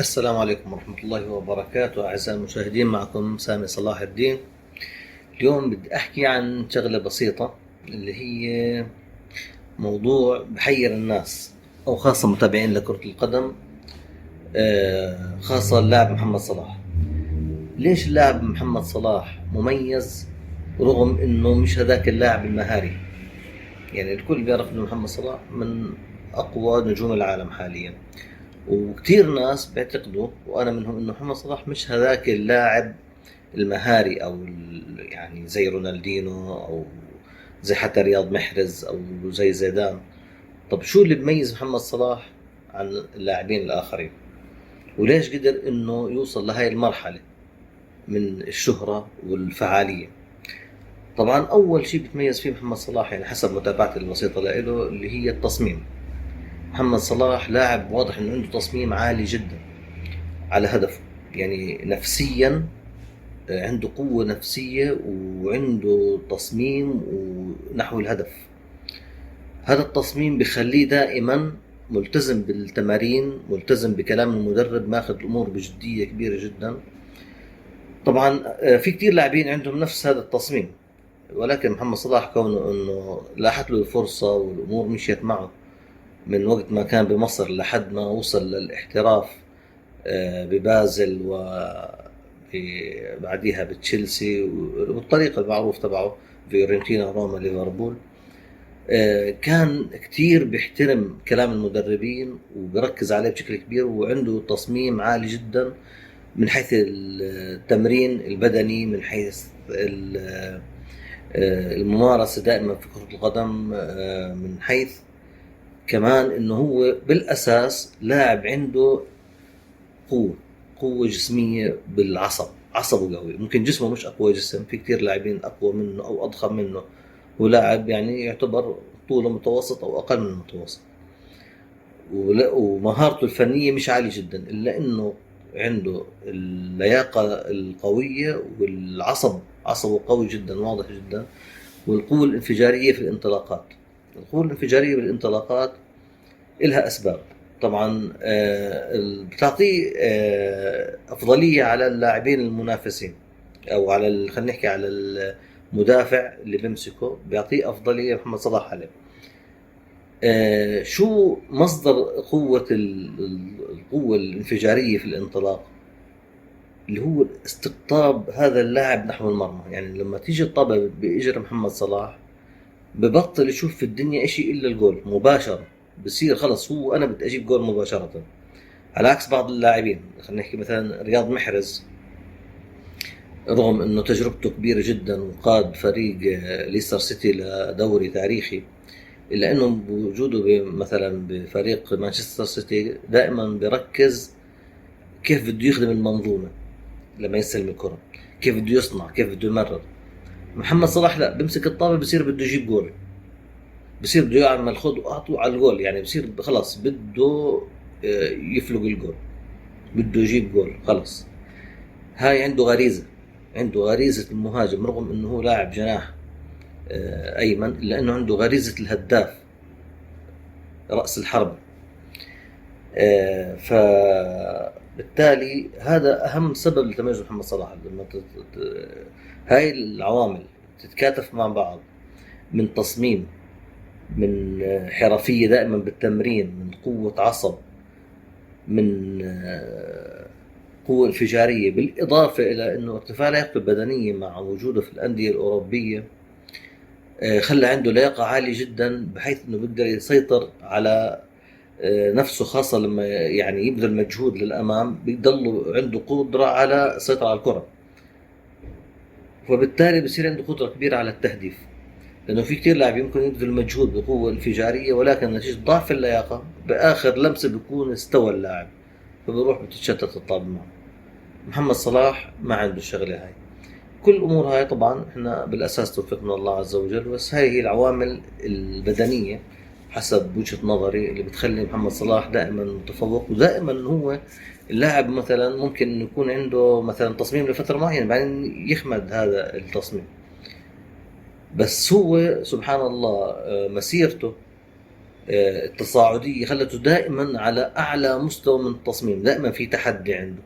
السلام عليكم ورحمة الله وبركاته. أعزائي المشاهدين، معكم سامي صلاح الدين. اليوم بدي أحكي عن شغلة بسيطة، اللي هي موضوع بحير الناس، أو خاصة متابعين لكرة القدم، خاصة اللاعب محمد صلاح. ليش اللاعب محمد صلاح مميز رغم إنه مش هذاك اللاعب المهاري؟ يعني الكل بيعرف إنه محمد صلاح من أقوى نجوم العالم حاليا، وكتير ناس بيعتقدوا وأنا منهم إنه محمد صلاح مش هذاك اللاعب المهاري، او يعني زي رونالدينو، او زي حتى رياض محرز، او زي زيدان. طب شو اللي بيميز محمد صلاح عن اللاعبين الاخرين؟ وليش قدر انه يوصل لهاي المرحلة من الشهرة والفعالية؟ طبعا اول شيء بتميز فيه محمد صلاح، يعني حسب متابعتي البسيطة له، اللي هي التصميم. محمد صلاح لاعب واضح انه عنده تصميم عالي جدا على هدفه، يعني نفسيا عنده قوة نفسية وعنده تصميم ونحو الهدف. هذا التصميم بخليه دائما ملتزم بالتمارين، ملتزم بكلام المدرب، ماخذ الأمور بجدية كبيرة جدا. طبعا في كتير لاعبين عندهم نفس هذا التصميم، ولكن محمد صلاح كونه انه لاحت له الفرصة والامور مشيت معه من وقت ما كان بمصر لحد ما وصل للاحتراف ببازل، بعديها بتشيلسي، والطريقة المعروف تبعه فيورنتينا، روما، ليفربول. كان كتير بيحترم كلام المدربين وبركز عليه بشكل كبير، وعنده تصميم عالي جدا من حيث التمرين البدني، من حيث الممارسة دائما في كرة القدم، من حيث كمان انه هو بالاساس لاعب عنده قوة جسمية بالعصب، عصبه قوي. ممكن جسمه مش أقوى جسم، في كتير لاعبين أقوى منه أو أضخم منه، ولاعب يعني يعتبر طوله متوسط أو أقل من المتوسط، ومهارته الفنية مش عالية جدا، إلا إنه عنده اللياقة القوية والعصب، عصبه قوي جدا واضح جدا. والقوة الانفجارية في الانطلاقات، القوة الانفجارية بالانطلاقات إلها أسباب. طبعا بتعطيه أفضلية على اللاعبين المنافسين، أو على خلينا نحكي على المدافع اللي بيمسكه، بيعطيه أفضلية محمد صلاح عليه. شو مصدر قوة القوة الانفجارية في الانطلاق؟ اللي هو استقطاب هذا اللاعب نحو المرمى. يعني لما تيجي الطابة بإجر محمد صلاح، ببطل يشوف في الدنيا إشي إلا الجول مباشرة، بصير خلص هو أنا بدي أجيب جول مباشرة. على عكس بعض اللاعبين، خلينا نحكي مثلا رياض محرز، رغم انه تجربته كبيره جدا وقاد فريق ليستر سيتي لدوري تاريخي، الا انه بوجوده مثلا بفريق مانشستر سيتي دائما بيركز كيف بده يخدم المنظومه لما يستلم الكره، كيف بده يصنع، كيف بده يمرر. محمد صلاح لا، بمسك الطابه بصير بده يجيب جول، بصير بده يعمل خذ واعطوا على الجول، يعني بصير خلاص بده يفلق الجول، بده يجيب جول خلص. هاي عنده غريزة، عنده غريزة المهاجم، رغم انه هو لاعب جناح ايمن، الا انه عنده غريزة الهداف، رأس الحرب. فبالتالي هذا اهم سبب لتميز محمد صلاح. لما هاي العوامل تتكاتف مع بعض، من تصميم، من حرفية دائما بالتمرين، من قوة عصب، من قوة انفجارية، بالإضافة إلى أنه ارتفاع لياقته البدنية مع وجوده في الأندية الأوروبية خلى عنده لياقة عالية جدا، بحيث أنه بيقدر يسيطر على نفسه، خاصة لما يعني يبذل مجهود للأمام بيضل عنده قدرة على السيطرة على الكرة، وبالتالي بصير عنده قدرة كبيرة على التهديف. لأنه في كتير لاعب يمكن يبذل مجهود بقوة انفجارية، ولكن نتيجة ضعف اللياقة بآخر لمسة بيكون استوى اللاعب، فبروح بتتشتت الطابة معه. محمد صلاح ما عنده الشغلة هاي. كل الأمور هاي طبعا احنا بالأساس توفيق من الله عز وجل، بس هاي هي العوامل البدنية حسب وجهة نظري اللي بتخلي محمد صلاح دائما متفوق، ودائما هو اللاعب مثلا ممكن يكون عنده مثلا تصميم لفترة معينة بعدين يخمد هذا التصميم، بس هو سبحان الله مسيرته التصاعدية خلته دائما على أعلى مستوى من التصميم، دائما في تحدي عنده.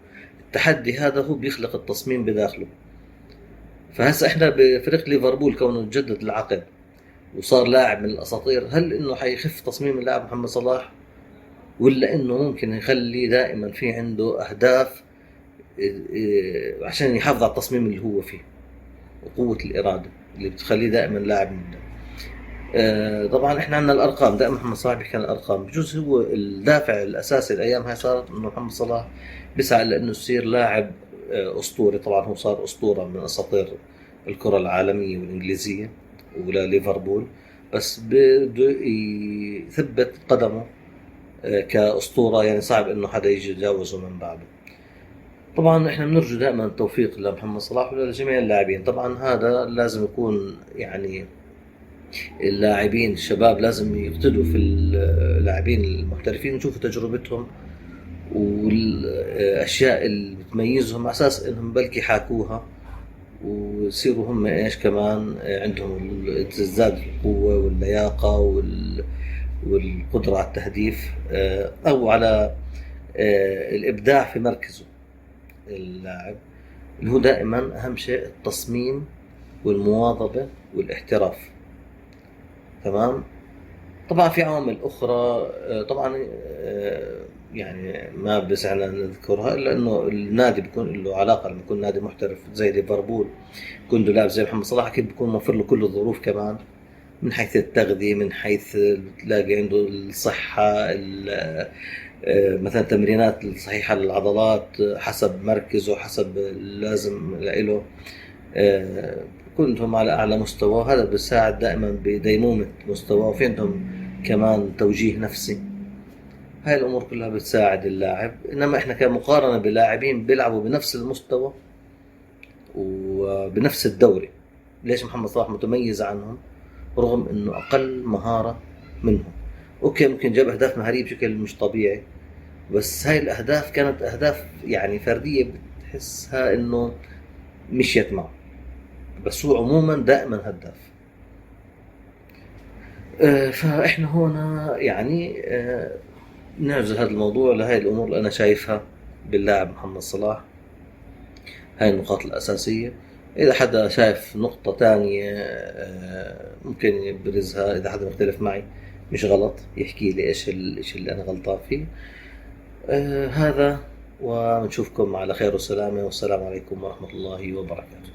التحدي هذا هو بيخلق التصميم بداخله. فهسه احنا بفريق ليفربول كونه تجدد العقد وصار لاعب من الاساطير، هل انه حيخف تصميم اللاعب محمد صلاح، ولا انه ممكن يخلي دائما في عنده اهداف عشان يحافظ على التصميم اللي هو فيه وقوة الإرادة اللي بتخليه دائما لاعب مبدع. طبعا احنا عندنا الارقام، دائما محمد صلاح بيحكي عن الارقام، بجوز هو الدافع الاساسي الايام هاي صارت انه محمد صلاح بيسعى لانه يصير لاعب اسطوري. طبعا هو صار اسطوره من اساطير الكره العالميه والانجليزيه وليفربول، بس بده يثبت قدمه كاسطوره، يعني صعب انه حدا يجي يتجاوزه من بعده. طبعا احنا بنرجو دائما التوفيق لمحمد صلاح ولجميع اللاعبين. طبعا هذا لازم يكون يعني اللاعبين الشباب لازم يقتدوا في اللاعبين المحترفين ويشوفوا تجربتهم والاشياء اللي بتميزهم على اساس انهم بلكي يحاكوها ويصيروا هم ايش كمان عندهم تزداد القوة واللياقة والقدرة على التهديف او على الابداع في مركزه اللاعب، اللي هو دائما اهم شيء التصميم والمواظبة والاحتراف. تمام. طبعا في عوامل اخرى طبعا يعني ما بسعنا نذكرها، الا انه النادي بيكون له علاقه. لما يكون نادي محترف زي ليفربول يكون له لاعب زي محمد صلاح، اكيد بيكون موفر له كل الظروف كمان، من حيث التغذيه، من حيث تلاقي عنده الصحه، مثلا تمرينات صحيحه للعضلات حسب مركزه، حسب اللازم له. كلهم على أعلى مستوى، هذا بيساعد دائما بديمومة مستواه. وفي عندهم كمان توجيه نفسي. هاي الأمور كلها بتساعد اللاعب. إنما إحنا كمقارنة بلاعبين بيلعبوا بنفس المستوى وبنفس الدوري، ليش محمد صلاح متميز عنهم رغم إنه أقل مهارة منهم؟ أوكي ممكن جاب أهداف مهارية بشكل مش طبيعي، بس هاي الأهداف كانت أهداف يعني فردية بتحسها إنه مشيت معه، بس هو عموما دائما هداف. فاحنا هنا يعني نعزل هذا الموضوع لهي الامور اللي انا شايفها باللاعب محمد صلاح. هاي النقاط الاساسية. اذا حدا شايف نقطة تانية ممكن يبرزها، اذا حدا مختلف معي مش غلط يحكي لي ايش الاشي اللي انا غلطان فيه. هذا، ونشوفكم على خير وسلامة، والسلام عليكم ورحمة الله وبركاته.